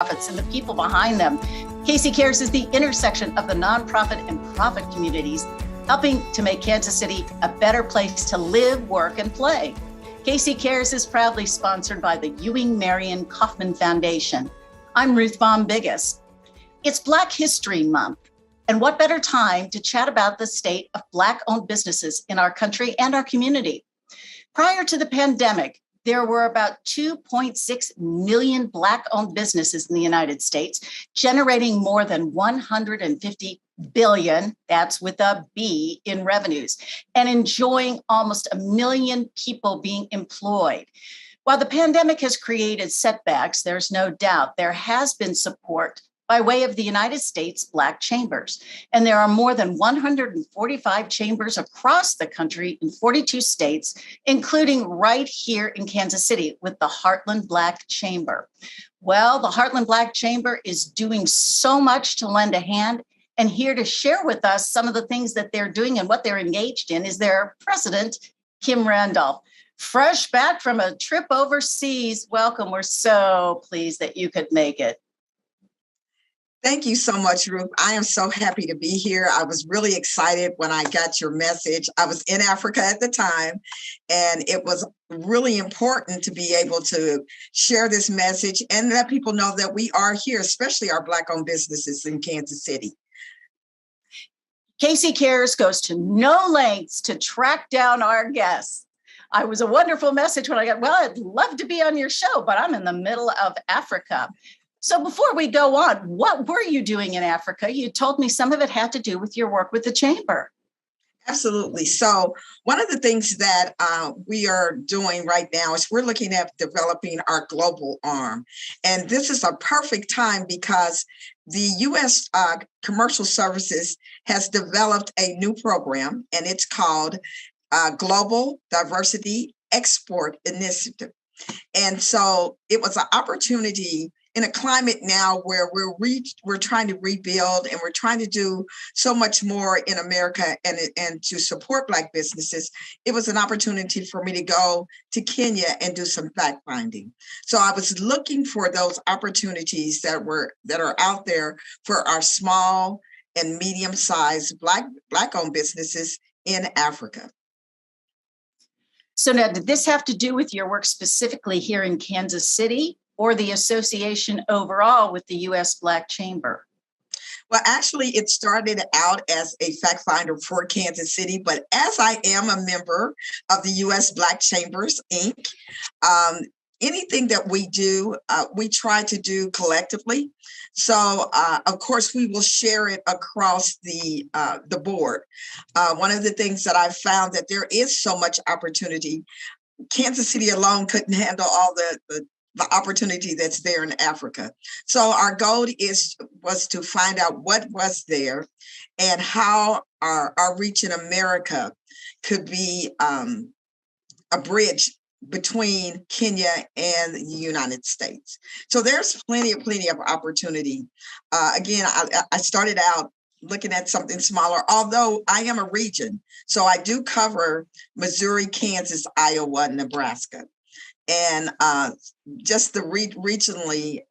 nonprofits and the people behind them. Casey Cares is the intersection of the nonprofit and profit communities, helping to make Kansas City a better place to live, work, and play. Casey Cares is proudly sponsored by the Ewing Marion Kauffman Foundation. I'm Ruth Baum Biggest. It's Black History Month, and what better time to chat about the state of Black-owned businesses in our country and our community. Prior to the pandemic, there were about 2.6 million Black-owned businesses in the United States, generating more than $150 billion, that's with a B, in revenues, and enjoying almost 1 million people being employed. While the pandemic has created setbacks, there's no doubt there has been support by way of the United States Black Chambers. And there are more than 145 chambers across the country in 42 states, including right here in Kansas City with the Heartland Black Chamber. Well, the Heartland Black Chamber is doing so much to lend a hand, and here to share with us some of the things that they're doing and what they're engaged in is their president, Kim Randolph. Fresh back from a trip overseas. Welcome. We're so pleased that you could make it. Thank you so much, Ruth. I am so happy to be here. I was really excited when I got your message. I was in Africa at the time, and it was really important to be able to share this message and let people know that we are here, especially our Black-owned businesses in Kansas City. Casey Cares goes to no lengths to track down our guests. I was a wonderful message when I got, well, I'd love to be on your show, but I'm in the middle of Africa. So before we go on, what were you doing in Africa? You told me some of it had to do with your work with the chamber. Absolutely. So one of the things that we are doing right now is we're looking at developing our global arm. And this is a perfect time because the U.S. Commercial Services has developed a new program, and it's called Global Diversity Export Initiative. And so it was an opportunity in a climate now where we're trying to rebuild, and we're trying to do so much more in America and to support Black businesses. It was an opportunity for me to go to Kenya and do some fact finding. So I was looking for those opportunities that are out there for our small and medium-sized Black-owned businesses in Africa. So now, did this have to do with your work specifically here in Kansas City, or the association overall with the U.S. Black Chamber? Well, actually, it started out as a fact finder for Kansas City, but as I am a member of the U.S. Black Chambers, Inc., anything that we do, we try to do collectively. So, of course, we will share it across the board. One of the things that I've found that there is so much opportunity. Kansas City alone couldn't handle all the opportunity that's there in Africa. So our goal was to find out what was there and how our reach in America could be a bridge between Kenya and the United States. So there's plenty of opportunity. Again, I started out looking at something smaller, although I am a region. So I do cover Missouri, Kansas, Iowa, Nebraska. And just the regionally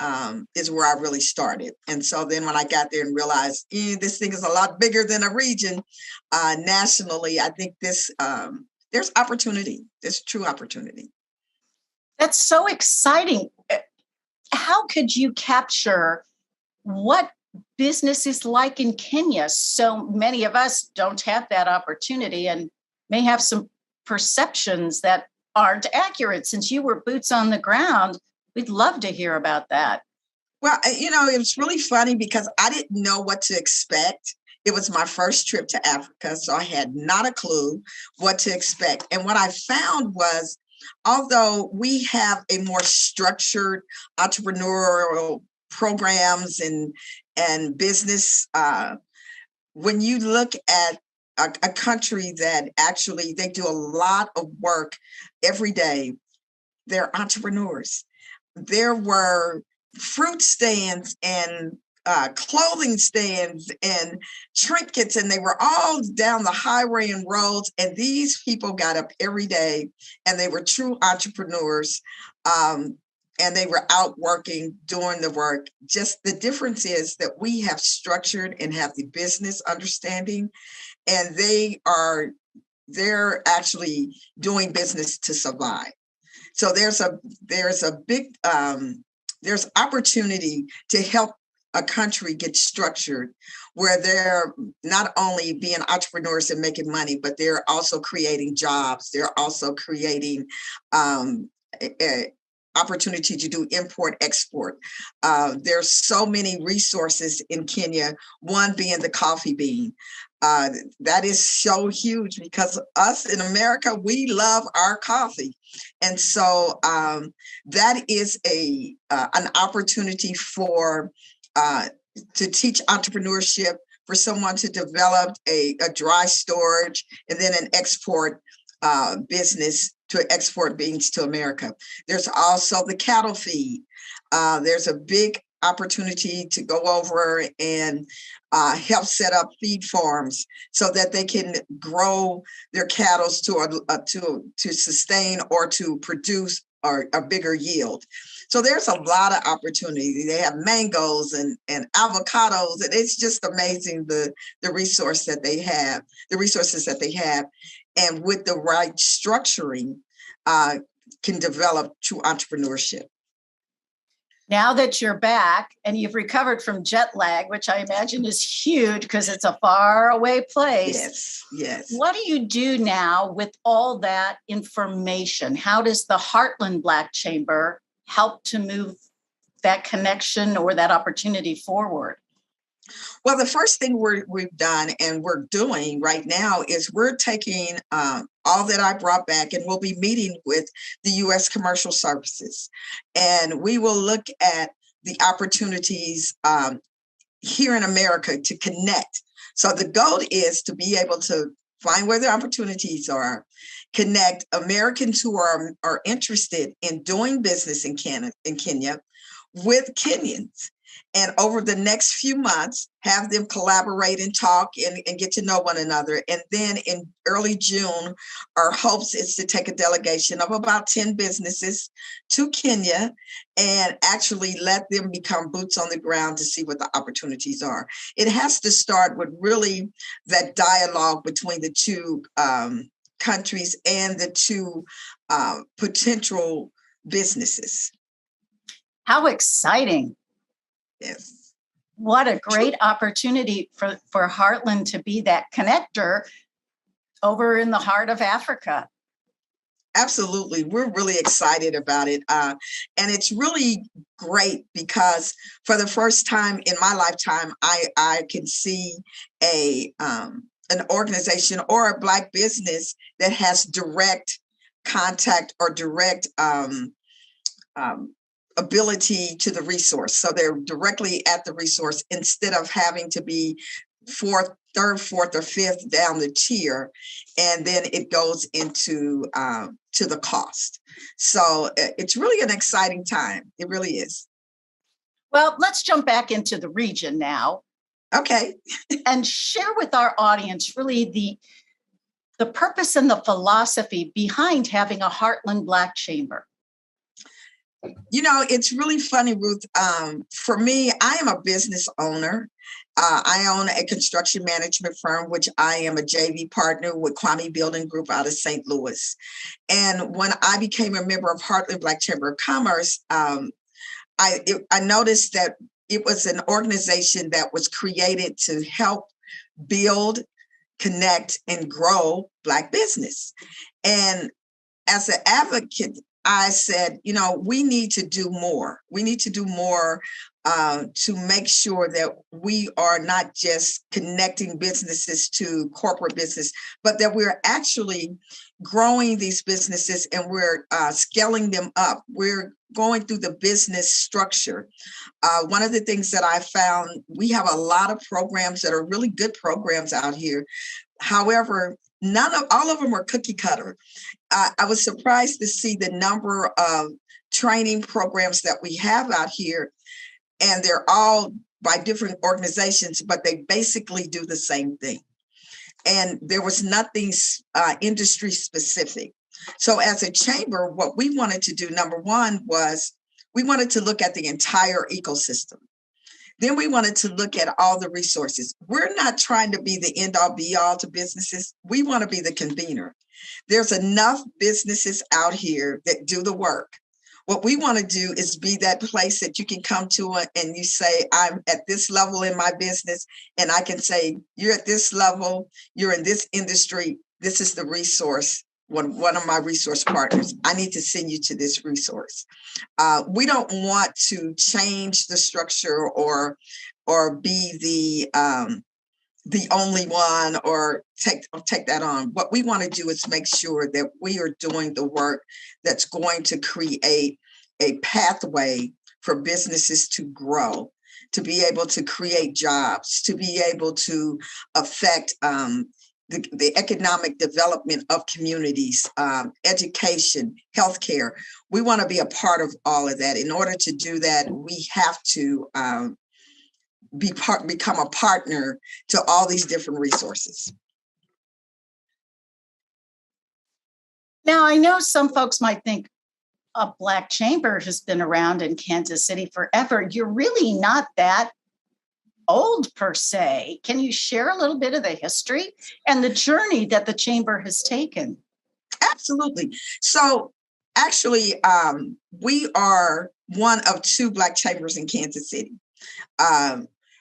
is where I really started. And so then when I got there and realized this thing is a lot bigger than a region, nationally, I think there's opportunity. There's true opportunity. That's so exciting. How could you capture what business is like in Kenya? So many of us don't have that opportunity and may have some perceptions that aren't accurate. Since you were boots on the ground, we'd love to hear about that. Well, it was really funny because I didn't know what to expect. It was my first trip to Africa, so I had not a clue what to expect. And what I found was, although we have a more structured entrepreneurial programs and business, when you look at a country that actually they do a lot of work every day, they're entrepreneurs. There were fruit stands and clothing stands and trinkets, and they were all down the highway and roads. And these people got up every day, and they were true entrepreneurs. and they were out working, doing the work. Just the difference is that we have structured and have the business understanding, and they're actually doing business to survive. So there's a big there's opportunity to help a country get structured where they're not only being entrepreneurs and making money, but they're also creating jobs. They're also creating opportunity to do import export. There's so many resources in Kenya, one being the coffee bean. That is so huge because us in America, we love our coffee. And so that is an opportunity for to teach entrepreneurship, for someone to develop a dry storage and then an export business to export beans to America. There's also the cattle feed. There's a big opportunity to go over and help set up feed farms so that they can grow their cattle to sustain or to produce a bigger yield. So there's a lot of opportunity. They have mangoes and avocados, and it's just amazing the resources that they have. And with the right structuring, can develop true entrepreneurship. Now that you're back and you've recovered from jet lag, which I imagine is huge because it's a far away place. Yes. What do you do now with all that information? How does the Heartland Black Chamber help to move that connection or that opportunity forward? Well, the first thing we've done and we're doing right now is we're taking all that I brought back, and we'll be meeting with the U.S. Commercial Services, and we will look at the opportunities here in America to connect. So the goal is to be able to find where the opportunities are, connect Americans who are interested in doing business in Kenya with Kenyans. And over the next few months, have them collaborate and talk and get to know one another. And then in early June, our hopes is to take a delegation of about 10 businesses to Kenya and actually let them become boots on the ground to see what the opportunities are. It has to start with really that dialogue between the two countries and the two potential businesses. How exciting. Yes. What a great opportunity for Heartland to be that connector over in the heart of Africa. Absolutely. We're really excited about it. And it's really great because for the first time in my lifetime, I can see an organization or a Black business that has direct contact or direct ability to the resource. So they're directly at the resource instead of having to be third, fourth, or fifth down the tier, and then it goes into to the cost. So it's really an exciting time. It really is. Well, let's jump back into the region now. Okay. And share with our audience really the purpose and the philosophy behind having a Heartland Black Chamber. You know, it's really funny, Ruth. For me, I am a business owner. I own a construction management firm, which I am a JV partner with Kwame Building Group out of St. Louis. And when I became a member of Heartland Black Chamber of Commerce, I noticed that it was an organization that was created to help build, connect, and grow Black business. And as an advocate, I said, you know, we need to do more. We need to do more to make sure that we are not just connecting businesses to corporate business, but that we're actually growing these businesses and we're scaling them up. We're going through the business structure. One of the things that I found, we have a lot of programs that are really good programs out here. However, all of them are cookie cutter. I was surprised to see the number of training programs that we have out here, and they're all by different organizations, but they basically do the same thing. And there was nothing industry specific. So as a chamber, what we wanted to do, number one, was We wanted to look at the entire ecosystem. Then we wanted to look at all the resources. We're not trying to be the end all be all to businesses. We want to be the convener. There's enough businesses out here that do the work. What we want to do is be that place that you can come to and you say, I'm at this level in my business, and I can say, you're at this level, you're in this industry, this is the resource, one of my resource partners. I need to send you to this resource. We don't want to change the structure or be the only one or take that on. What we want to do is make sure that we are doing the work that's going to create a pathway for businesses to grow, to be able to create jobs, to be able to affect the economic development of communities, education, healthcare. We want to be a part of all of that. In order to do that, we have to become a partner to all these different resources. Now, I know some folks might think a Black Chamber has been around in Kansas City forever. You're really not that old per se. Can you share a little bit of the history and the journey that the Chamber has taken? Absolutely. So actually, we are one of two Black chambers in Kansas City.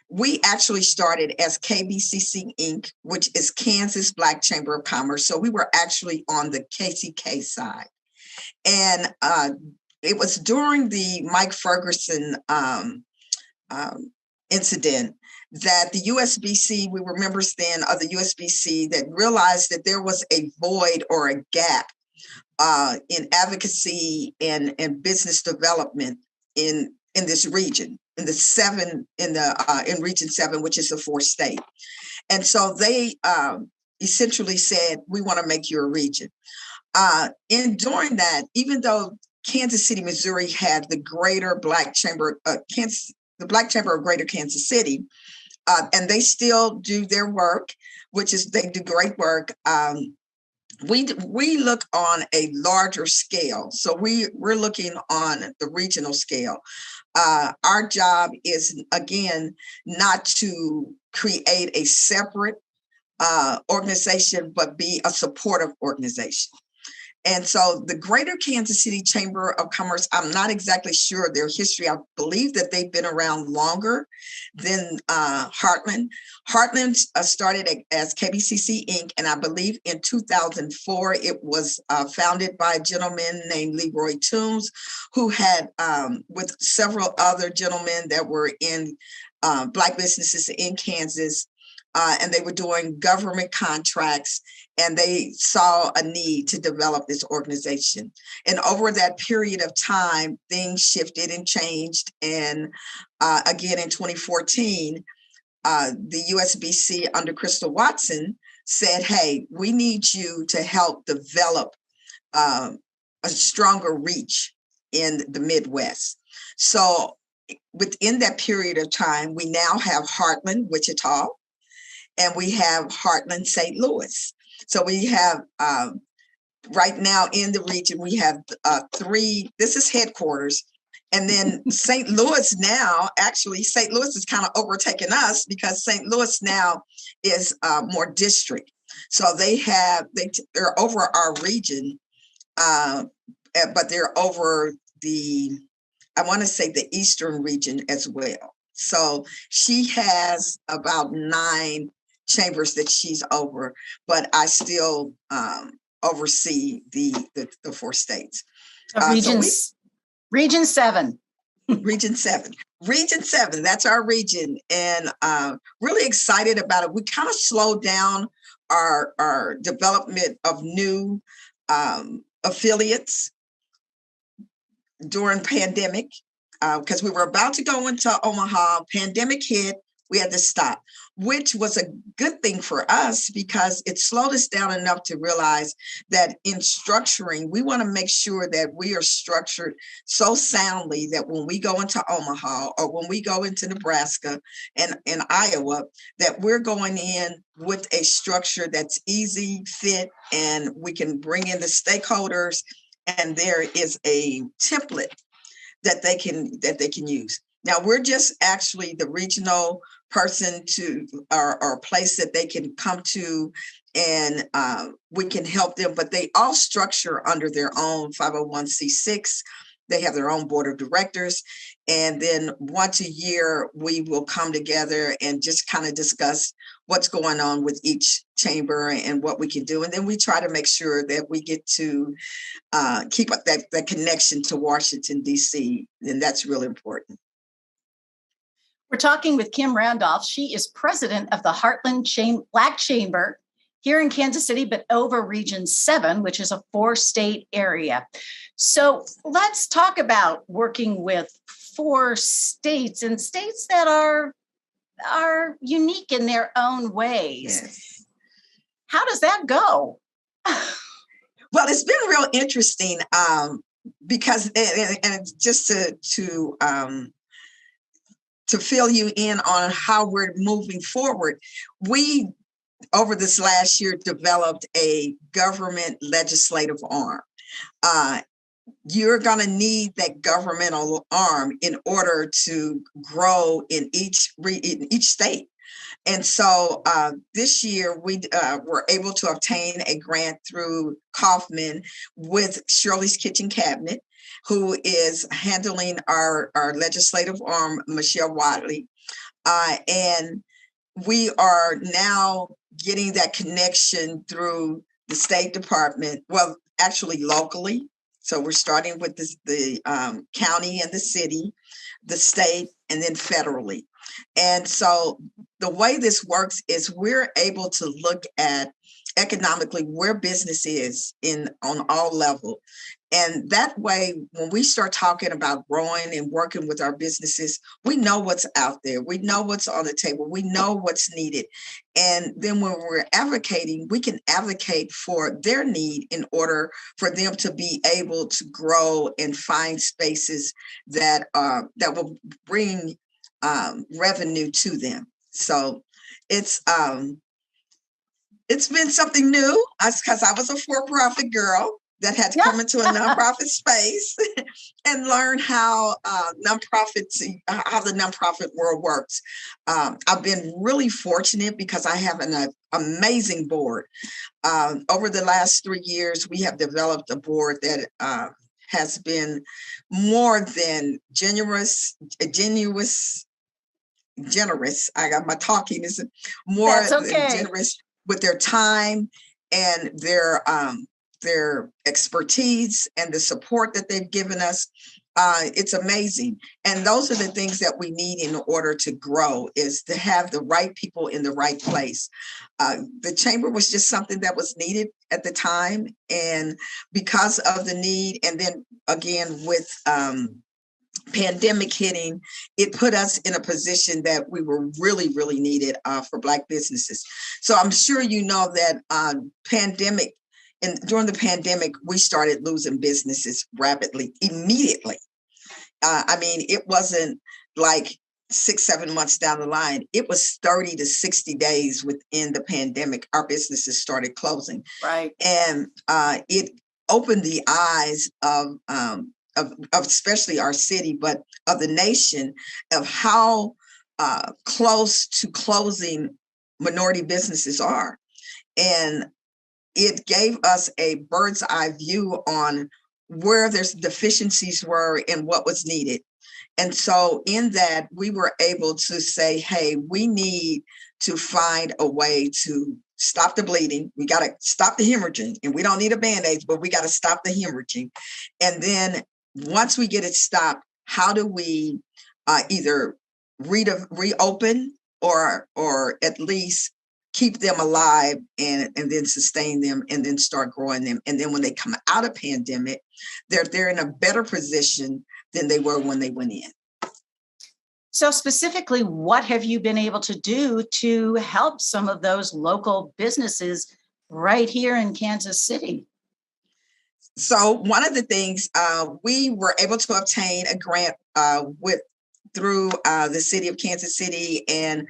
We actually started as KBCC Inc., which is Kansas Black Chamber of Commerce. So we were actually on the KCK side. And it was during the Mike Ferguson incident that the USBC, we were members then of the USBC, that realized that there was a void or a gap in advocacy and business development in this region, in Region 7, which is the fourth state. And so they essentially said, we want to make you a region. In doing that, even though Kansas City, Missouri had the greater Black Chamber, the Black Chamber of Greater Kansas City, and they still do their work, which is they do great work. We look on a larger scale. So we're looking on the regional scale. Our job is, again, not to create a separate organization, but be a supportive organization. And so the Greater Kansas City Chamber of Commerce, I'm not exactly sure their history. I believe that they've been around longer than Heartland. Heartland started as KBCC Inc., and I believe in 2004, it was founded by a gentleman named Leroy Toombs, who had, with several other gentlemen that were in Black businesses in Kansas, and they were doing government contracts, and they saw a need to develop this organization. And over that period of time, things shifted and changed. And again, in 2014, the USBC under Crystal Watson said, hey, we need you to help develop a stronger reach in the Midwest. So within that period of time, we now have Heartland, Wichita, and we have Heartland, St. Louis. So we have, right now in the region, we have three, this is headquarters. And then St. Louis now, actually, St. Louis has kind of overtaken us because St. Louis now is more district. So they're over our region, but they're over I want to say the Eastern region as well. So she has about 9 chambers that she's over, but I still oversee the 4 states. Region 7. Region 7. Region 7, that's our region. And really excited about it. We kind of slowed down our development of new affiliates during pandemic, because we were about to go into Omaha. Pandemic hit, we had to stop, which was a good thing for us because it slowed us down enough to realize that in structuring, we want to make sure that we are structured so soundly that when we go into Omaha or when we go into Nebraska and Iowa, that we're going in with a structure that's easy, fit, and we can bring in the stakeholders, and there is a template that they can use. Now we're just actually the regional person to or place that they can come to, and we can help them, but they all structure under their own 501c6. They have their own board of directors. And then once a year, we will come together and just kind of discuss what's going on with each chamber and what we can do. And then we try to make sure that we get to keep up that connection to Washington, D.C. And that's really important. We're talking with Kim Randolph. She is president of the Heartland Black Chamber here in Kansas City, but over Region 7, which is a 4-state area. So let's talk about working with 4 states, and states that are unique in their own ways. Yes. How does that go? Well, it's been real interesting because, and just to fill you in on how we're moving forward, we, over this last year, developed a government legislative arm. You're going to need that governmental arm in order to grow in each state. And so this year, we were able to obtain a grant through Kaufman with Shirley's Kitchen Cabinet, who is handling our legislative arm, Michelle Wadley. And we are now getting that connection through the State Department, well, actually locally. So we're starting with the county and the city, the state, and then federally. And so the way this works is we're able to look at economically where business is on all levels. And that way, when we start talking about growing and working with our businesses, we know what's out there. We know what's on the table. We know what's needed. And then when we're advocating, we can advocate for their need in order for them to be able to grow and find spaces that will bring revenue to them. So it's been something new because I was a for-profit girl that had to come into a nonprofit space and learn how the nonprofit world works. I've been really fortunate because I have an amazing board. Over the last 3 years, we have developed a board that has been more than generous. I got my talking is more than generous with their time and their expertise and the support that they've given us. It's amazing. And those are the things that we need in order to grow, is to have the right people in the right place. The chamber was just something that was needed at the time. And because of the need, and then again with pandemic hitting, it put us in a position that we were really, really needed for Black businesses. So I'm sure you know that during the pandemic, we started losing businesses rapidly, immediately. I mean, it wasn't like 6-7 months down the line. It was 30 to 60 days within the pandemic, our businesses started closing. Right. And it opened the eyes of especially our city, but of the nation, of how close to closing minority businesses are. And it gave us a bird's eye view on where there's deficiencies were and what was needed. And so in that, we were able to say, hey, we need to find a way to stop the bleeding. We got to stop the hemorrhaging, and we don't need a Band-Aid, but we got to stop the hemorrhaging. And then once we get it stopped, how do we either reopen or at least keep them alive and then sustain them and then start growing them. And then when they come out of pandemic, they're in a better position than they were when they went in. So specifically, what have you been able to do to help some of those local businesses right here in Kansas City? So one of the things we were able to obtain a grant through the city of Kansas City and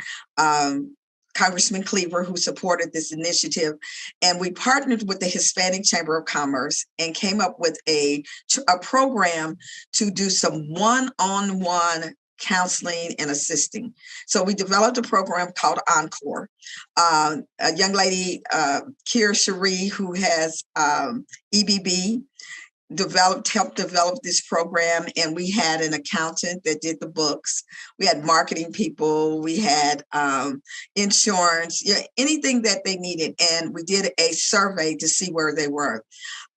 Congressman Cleaver, who supported this initiative. And we partnered with the Hispanic Chamber of Commerce and came up with a program to do some one-on-one counseling and assisting. So we developed a program called Encore. A young lady, Kira Cherie, who has EBB, helped develop this program, and we had an accountant that did the books. We had marketing people, we had insurance, anything that they needed. And we did a survey to see where they were.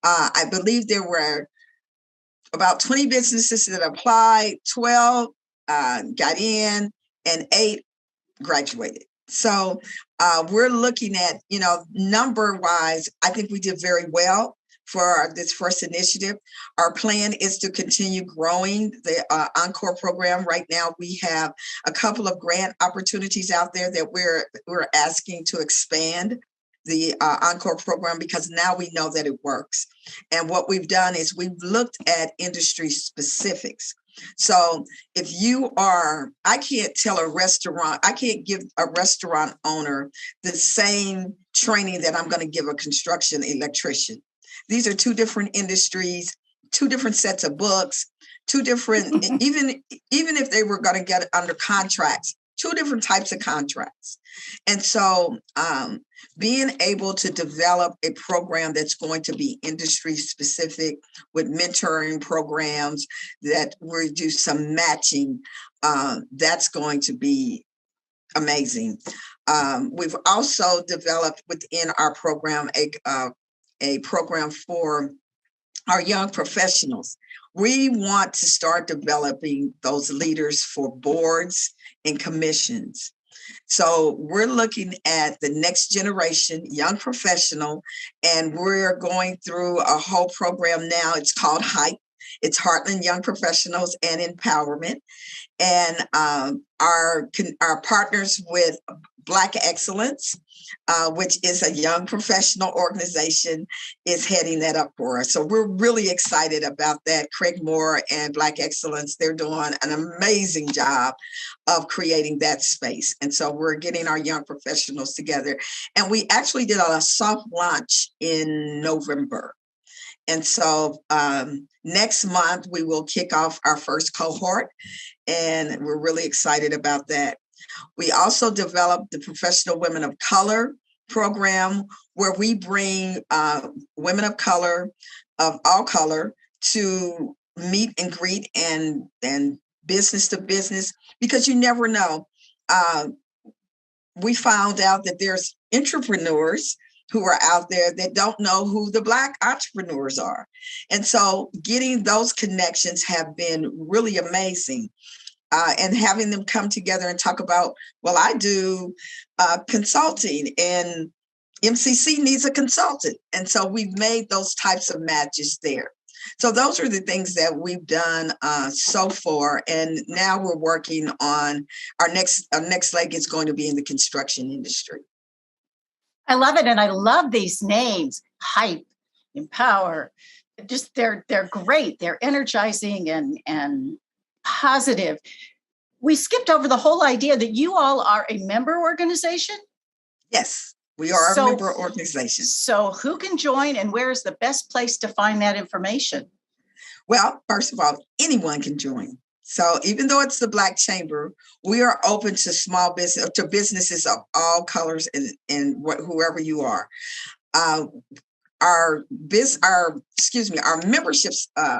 I believe there were about 20 businesses that applied, 12 got in, and 8 graduated. So we're looking at, number wise, I think we did very well for this first initiative. Our plan is to continue growing the Encore program. Right now, we have a couple of grant opportunities out there that we're asking to expand the Encore program, because now we know that it works. And what we've done is we've looked at industry specifics. So if I can't give a restaurant owner the same training that I'm going to give a construction electrician. These are 2 different industries, 2 different sets of books, 2 different, even if they were going to get under contracts, 2 different types of contracts. And so being able to develop a program that's going to be industry specific with mentoring programs that we do some matching, that's going to be amazing. We've also developed within our program a program for our young professionals. We want to start developing those leaders for boards and commissions. So we're looking at the next generation young professional, and we're going through a whole program now. It's called HYPE. It's Heartland Young Professionals and Empowerment. And our partners with Black Excellence, which is a young professional organization, is heading that up for us. So we're really excited about that. Craig Moore and Black Excellence, they're doing an amazing job of creating that space. And so we're getting our young professionals together. And we actually did a soft launch in November. And so next month, we will kick off our first cohort, and we're really excited about that. We also developed the Professional Women of Color program, where we bring women of color, of all color, to meet and greet and business to business, because you never know. We found out that there's entrepreneurs who are out there that don't know who the Black entrepreneurs are. And so getting those connections have been really amazing. And having them come together and talk about, well, I do consulting and MCC needs a consultant. And so we've made those types of matches there. So those are the things that we've done so far. And now we're working on our next leg is going to be in the construction industry. I love it. And I love these names, HYPE, Empower. Just they're great. They're energizing and positive. We skipped over the whole idea that you all are a member organization. Yes, we are a member organization. So who can join, and where is the best place to find that information? Well, first of all, anyone can join. So even though it's the Black Chamber, we are open to small business, to businesses of all colors and whoever you are. Our membership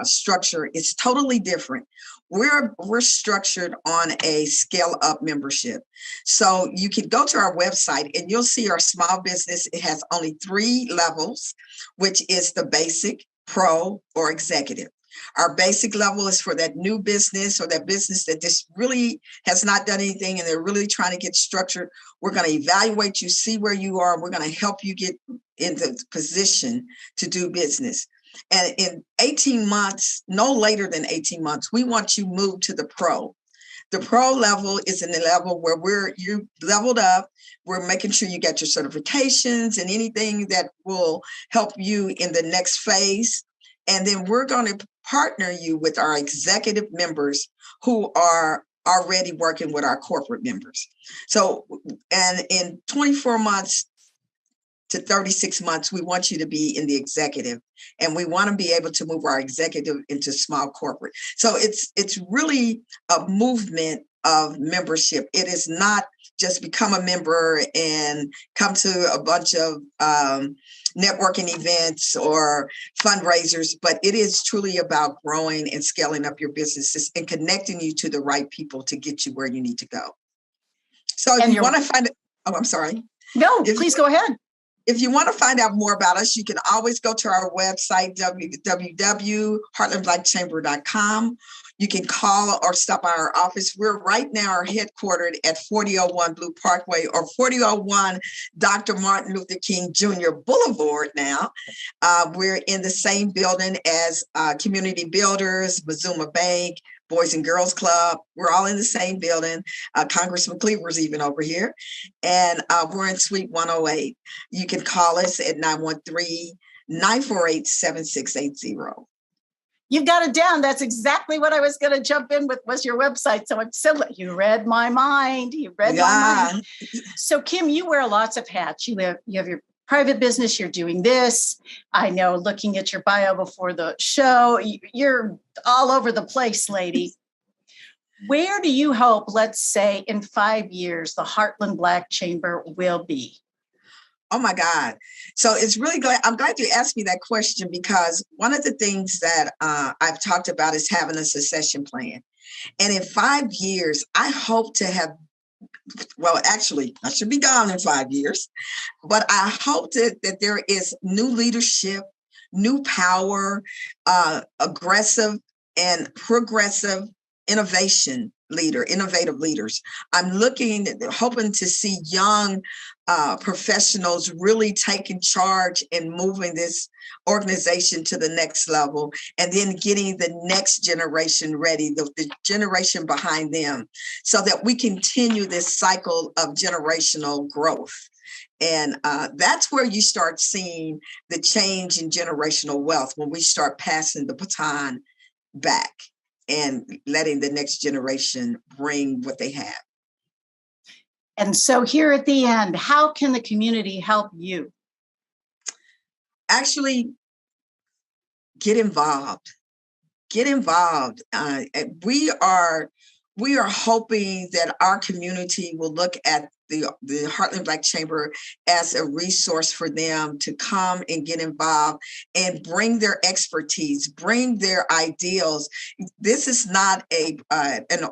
structure is totally different. We're structured on a scale up membership. So you can go to our website and you'll see our small business. It has only 3 levels, which is the basic, pro, or executive. Our basic level is for that new business or that business that just really has not done anything and they're really trying to get structured. We're going to evaluate you, see where you are. We're going to help you get in the position to do business. And in 18 months, no later than 18 months, we want you moved to the pro. The pro level is in the level where you leveled up. We're making sure you get your certifications and anything that will help you in the next phase. And then we're going to partner you with our executive members who are already working with our corporate members. So, and in 24 months to 36 months, we want you to be in the executive, and we want to be able to move our executive into small corporate. So it's really a movement of membership. It is not just become a member and come to a bunch of networking events or fundraisers, but it is truly about growing and scaling up your businesses and connecting you to the right people to get you where you need to go. So if you want to find it, oh, I'm sorry. No, please go ahead. If you want to find out more about us, you can always go to our website, www.heartlandblackchamber.com. You can call or stop by our office. We're right now headquartered at 4001 Blue Parkway, or 4001 Dr. Martin Luther King Jr. Boulevard now. We're in the same building as Community Builders, Mazuma Bank, Boys and Girls Club. We're all in the same building. Congressman Cleaver's even over here. And we're in Suite 108. You can call us at 913-948-7680. You've got it down. That's exactly what I was going to jump in with, was your website. So I'm so glad you read my mind. You read my mind. So Kim, you wear lots of hats. You have your private business, you're doing this. I know, looking at your bio before the show, you're all over the place, lady. Where do you hope, let's say in 5 years, the Heartland Black Chamber will be? Oh my God. So it's really glad. I'm glad you asked me that question, because one of the things that I've talked about is having a succession plan. And in 5 years, I hope to have, well, actually, I should be gone in 5 years, but I hope that there is new leadership, new power, aggressive and progressive innovative leaders. I'm hoping to see young professionals really taking charge and moving this organization to the next level, and then getting the next generation ready, the generation behind them, so that we continue this cycle of generational growth. And that's where you start seeing the change in generational wealth, when we start passing the baton back and letting the next generation bring what they have. And so here at the end, how can the community help you? Actually, get involved. Get involved. We are hoping that our community will look at the Heartland Black Chamber as a resource for them to come and get involved and bring their expertise, bring their ideals. This is not an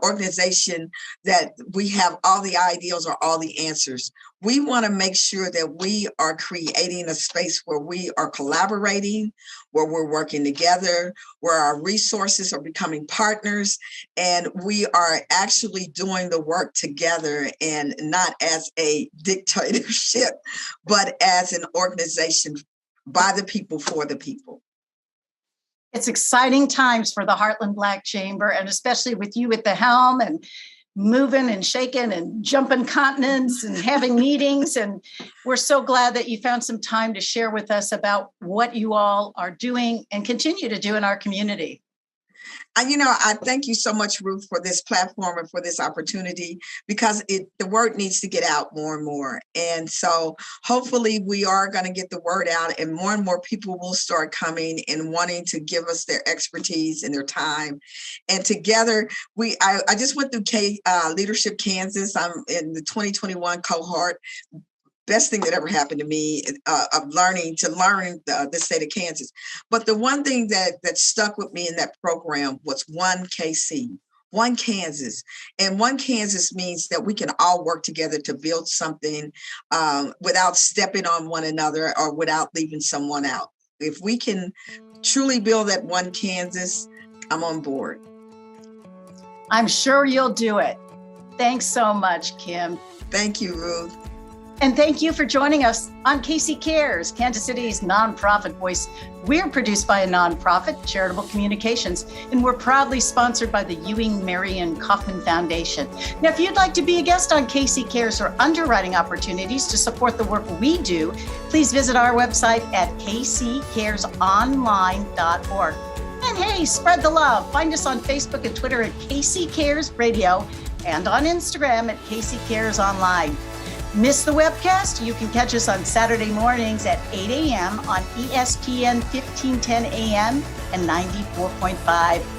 organization that we have all the ideals or all the answers. We want to make sure that we are creating a space where we are collaborating, where we're working together, where our resources are becoming partners, and we are actually doing the work together, and not as a dictatorship, but as an organization by the people, for the people. It's exciting times for the Heartland Black Chamber, and especially with you at the helm and moving and shaking and jumping continents and having meetings. And we're so glad that you found some time to share with us about what you all are doing and continue to do in our community. And, I thank you so much, Ruth, for this platform and for this opportunity, because the word needs to get out more and more. And so hopefully we are going to get the word out, and more people will start coming and wanting to give us their expertise and their time. And together, I just went through Leadership Kansas. I'm in the 2021 cohort. Best thing that ever happened to me of learning the state of Kansas. But the one thing that stuck with me in that program was 1KC, one Kansas. And one Kansas means that we can all work together to build something without stepping on one another or without leaving someone out. If we can truly build that one Kansas, I'm on board. I'm sure you'll do it. Thanks so much, Kim. Thank you, Ruth. And thank you for joining us on KC Cares, Kansas City's nonprofit voice. We're produced by a nonprofit, Charitable Communications, and we're proudly sponsored by the Ewing Marion Kaufman Foundation. Now, if you'd like to be a guest on KC Cares or underwriting opportunities to support the work we do, please visit our website at kccaresonline.org. And hey, spread the love. Find us on Facebook and Twitter at KC Cares Radio, and on Instagram at Casey Cares Online. Miss the webcast? You can catch us on Saturday mornings at 8 a.m. on ESPN 1510 AM and 94.5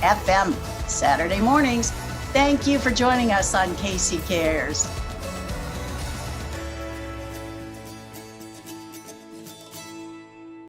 FM. Saturday mornings. Thank you for joining us on Casey Cares.